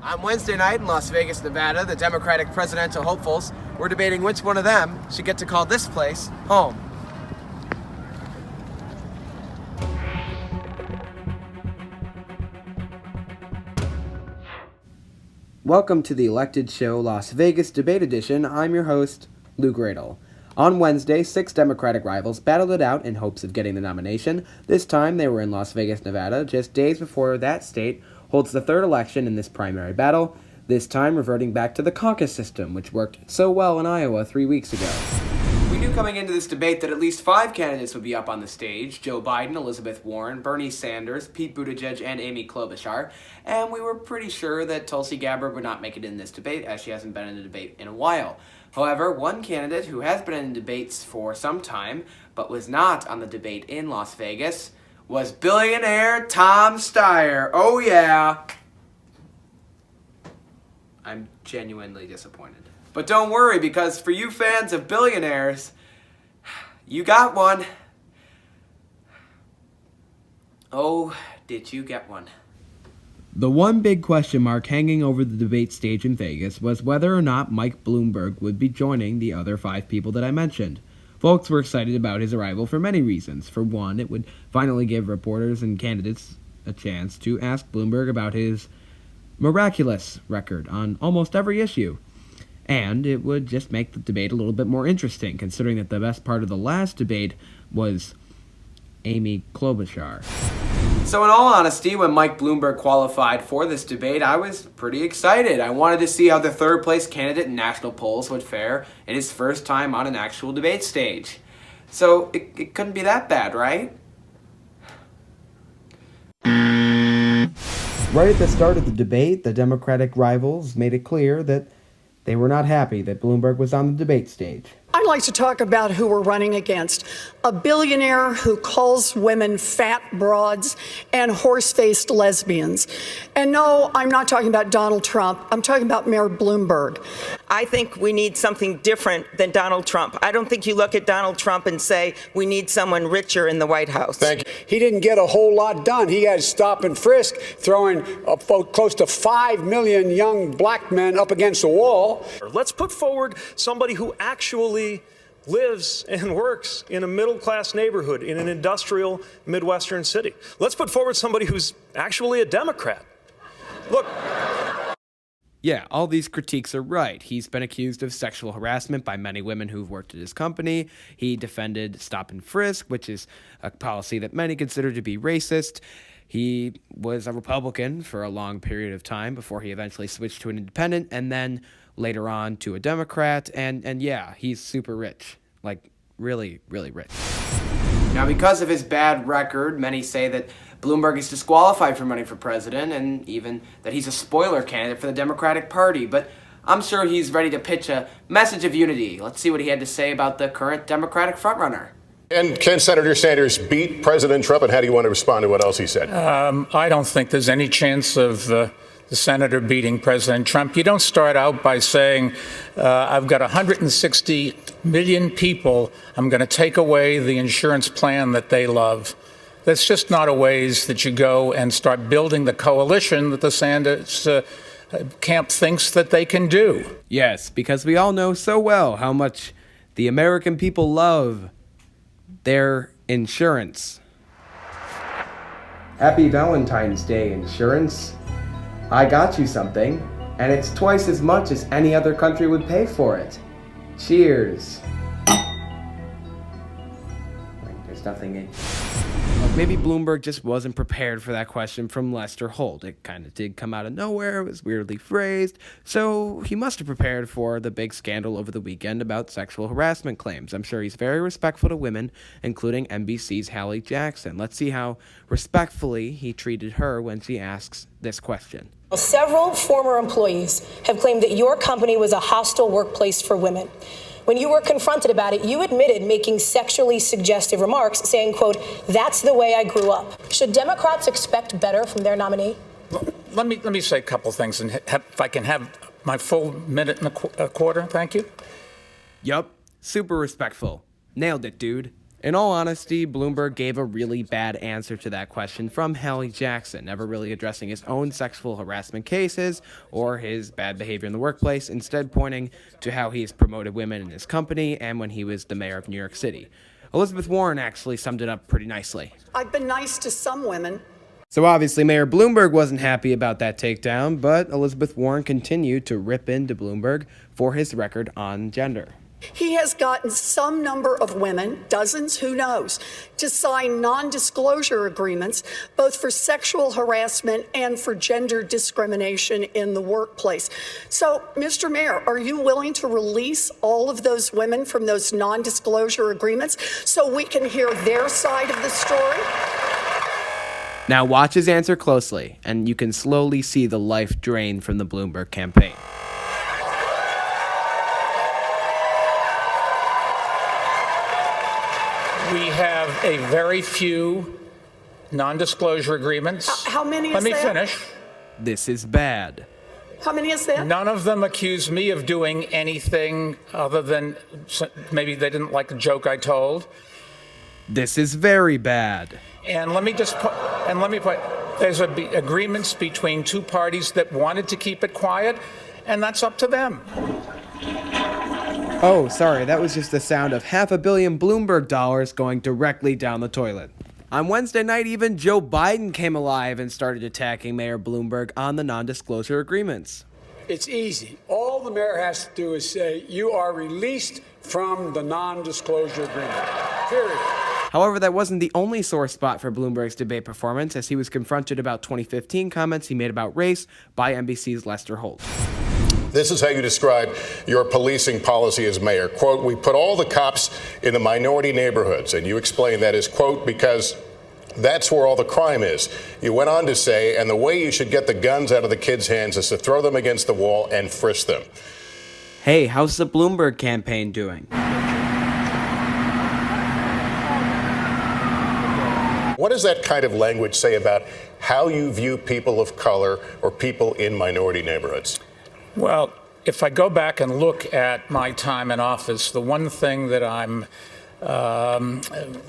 On Wednesday night in Las Vegas, Nevada, the Democratic presidential hopefuls were debating which one of them should get to call this place home. Welcome to the Elected Show Las Vegas Debate Edition. I'm your host, Lou Gradle. On Wednesday, 6 Democratic rivals battled it out in hopes of getting the nomination. This time, they were in Las Vegas, Nevada, just days before that state holds the third election in this primary battle, this time reverting back to the caucus system, which worked so well in Iowa 3 weeks ago. We knew coming into this debate that at least 5 candidates would be up on the stage: Joe Biden, Elizabeth Warren, Bernie Sanders, Pete Buttigieg, and Amy Klobuchar, and we were pretty sure that Tulsi Gabbard would not make it in this debate, as she hasn't been in a debate in a while. However, one candidate who has been in debates for some time, but was not on the debate in Las Vegas, was billionaire Tom Steyer. Oh yeah. I'm genuinely disappointed. But don't worry, because for you fans of billionaires, you got one. Oh, did you get one? The one big question mark hanging over the debate stage in Vegas was whether or not Mike Bloomberg would be joining the other 5 people that I mentioned. Folks were excited about his arrival for many reasons. For one, it would finally give reporters and candidates a chance to ask Bloomberg about his miraculous record on almost every issue. And it would just make the debate a little bit more interesting, considering that the best part of the last debate was Amy Klobuchar. So in all honesty, when Mike Bloomberg qualified for this debate, I was pretty excited. I wanted to see how the third place candidate in national polls would fare in his first time on an actual debate stage. So it couldn't be that bad, right? Right at the start of the debate, the Democratic rivals made it clear that they were not happy that Bloomberg was on the debate stage. I'd like to talk about who we're running against. A billionaire who calls women fat broads and horse-faced lesbians. And no, I'm not talking about Donald Trump. I'm talking about Mayor Bloomberg. I think we need something different than Donald Trump. I don't think you look at Donald Trump and say we need someone richer in the White House. Thank you. He didn't get a whole lot done. He had stop and frisk, throwing close to 5 million young black men up against the wall. Let's put forward somebody who actually lives and works in a middle-class neighborhood in an industrial Midwestern city. Let's put forward somebody who's actually a Democrat. Look. Yeah, all these critiques are right. He's been accused of sexual harassment by many women who've worked at his company. He defended stop and frisk, which is a policy that many consider to be racist. He was a Republican for a long period of time before he eventually switched to an independent and then later on to a Democrat. And yeah, he's super rich. Like, really, really rich. Now, because of his bad record, many say that Bloomberg is disqualified from running for president, and even that he's a spoiler candidate for the Democratic Party. But I'm sure he's ready to pitch a message of unity. Let's see what he had to say about the current Democratic frontrunner. And can Senator Sanders beat President Trump, and how do you want to respond to what else he said? I don't think there's any chance of the senator beating President Trump. You don't start out by saying, I've got 160 million people, I'm going to take away the insurance plan that they love. That's just not a ways that you go and start building the coalition that the Sanders camp thinks that they can do. Yes, because we all know so well how much the American people love their insurance. Happy Valentine's Day, insurance. I got you something, and it's twice as much as any other country would pay for it. Cheers. There's nothing in. Maybe Bloomberg just wasn't prepared for that question from Lester Holt. It kind of did come out of nowhere. It was weirdly phrased. So he must have prepared for the big scandal over the weekend about sexual harassment claims. I'm sure he's very respectful to women, including NBC's Hallie Jackson. Let's see how respectfully he treated her when she asks this question. Several former employees have claimed that your company was a hostile workplace for women. When you were confronted about it, you admitted making sexually suggestive remarks, saying, quote, "That's the way I grew up." Should Democrats expect better from their nominee? Let me say a couple things, and if I can have my full minute and a quarter, thank you. Yup, super respectful. Nailed it, dude. In all honesty, Bloomberg gave a really bad answer to that question from Hallie Jackson, never really addressing his own sexual harassment cases or his bad behavior in the workplace, instead pointing to how he's promoted women in his company and when he was the mayor of New York City. Elizabeth Warren actually summed it up pretty nicely. I've been nice to some women. So obviously Mayor Bloomberg wasn't happy about that takedown, but Elizabeth Warren continued to rip into Bloomberg for his record on gender. He has gotten some number of women, dozens, who knows, to sign non-disclosure agreements, both for sexual harassment and for gender discrimination in the workplace. So, Mr. Mayor, are you willing to release all of those women from those non-disclosure agreements so we can hear their side of the story? Now watch his answer closely, and you can slowly see the life drain from the Bloomberg campaign. We have a very few non-disclosure agreements. How many is Let me that? finish. This is bad. How many is that? None of them accuse me of doing anything other than maybe they didn't like a joke I told. This is very bad. And let me put, there's agreements between two parties that wanted to keep it quiet, and that's up to them. Oh, sorry, that was just the sound of $500 million Bloomberg dollars going directly down the toilet. On Wednesday night, even Joe Biden came alive and started attacking Mayor Bloomberg on the non-disclosure agreements. It's easy. All the mayor has to do is say, you are released from the non-disclosure agreement. Period. However, that wasn't the only sore spot for Bloomberg's debate performance, as he was confronted about 2015 comments he made about race by NBC's Lester Holt. This is how you describe your policing policy as mayor. Quote, we put all the cops in the minority neighborhoods. And you explain that as, quote, because that's where all the crime is. You went on to say, and the way you should get the guns out of the kids' hands is to throw them against the wall and frisk them. Hey, how's the Bloomberg campaign doing? What does that kind of language say about how you view people of color or people in minority neighborhoods? Well, if I go back and look at my time in office, the one thing that I'm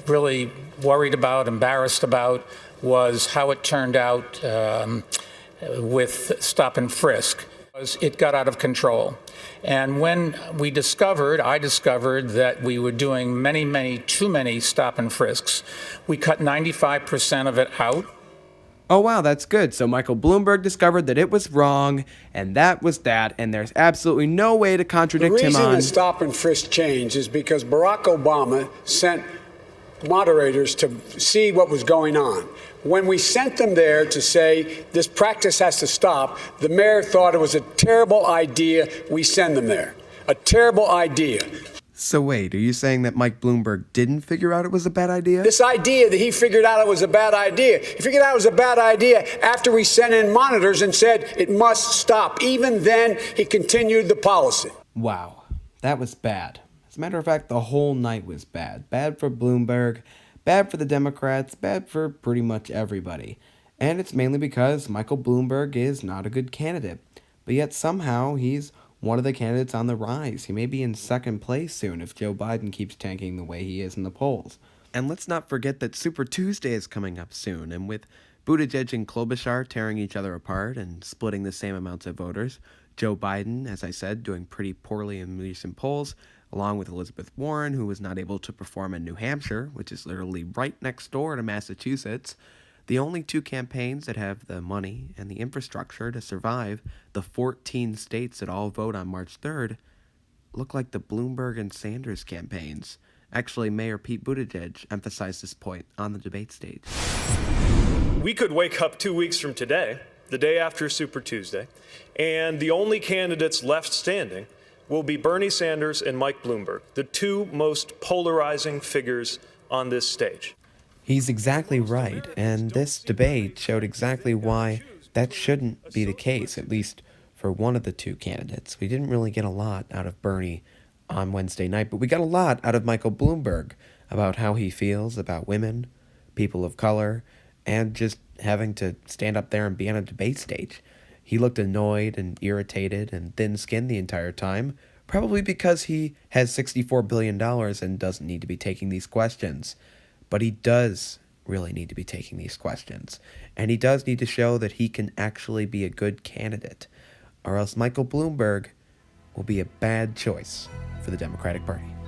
really worried about, embarrassed about, was how it turned out with stop and frisk. It got out of control. And when I discovered that we were doing too many stop and frisks, we cut 95% of it out. Oh wow, that's good. So Michael Bloomberg discovered that it was wrong, and that was that, and there's absolutely no way to contradict him on... The reason the stop and frisk changed is because Barack Obama sent moderators to see what was going on. When we sent them there to say this practice has to stop, the mayor thought it was a terrible idea we send them there. A terrible idea. So wait, are you saying that Mike Bloomberg didn't figure out it was a bad idea? This idea that he figured out it was a bad idea. He figured out it was a bad idea after we sent in monitors and said it must stop. Even then, he continued the policy. Wow, that was bad. As a matter of fact, the whole night was bad. Bad for Bloomberg, bad for the Democrats, bad for pretty much everybody. And it's mainly because Michael Bloomberg is not a good candidate. But yet somehow he's one of the candidates on the rise. He may be in second place soon if Joe Biden keeps tanking the way he is in the polls. And let's not forget that Super Tuesday is coming up soon, and with Buttigieg and Klobuchar tearing each other apart and splitting the same amounts of voters, Joe Biden, as I said, doing pretty poorly in recent polls, along with Elizabeth Warren, who was not able to perform in New Hampshire, which is literally right next door to Massachusetts, the only two campaigns that have the money and the infrastructure to survive the 14 states that all vote on March 3rd look like the Bloomberg and Sanders campaigns. Actually, Mayor Pete Buttigieg emphasized this point on the debate stage. We could wake up 2 weeks from today, the day after Super Tuesday, and the only candidates left standing will be Bernie Sanders and Mike Bloomberg, the two most polarizing figures on this stage. He's exactly right, and this debate showed exactly why that shouldn't be the case, at least for one of the two candidates. We didn't really get a lot out of Bernie on Wednesday night, but we got a lot out of Michael Bloomberg about how he feels about women, people of color, and just having to stand up there and be on a debate stage. He looked annoyed and irritated and thin-skinned the entire time, Probably because he has $64 billion and doesn't need to be taking these questions. But he does really need to be taking these questions. And he does need to show that he can actually be a good candidate. Or else Michael Bloomberg will be a bad choice for the Democratic Party.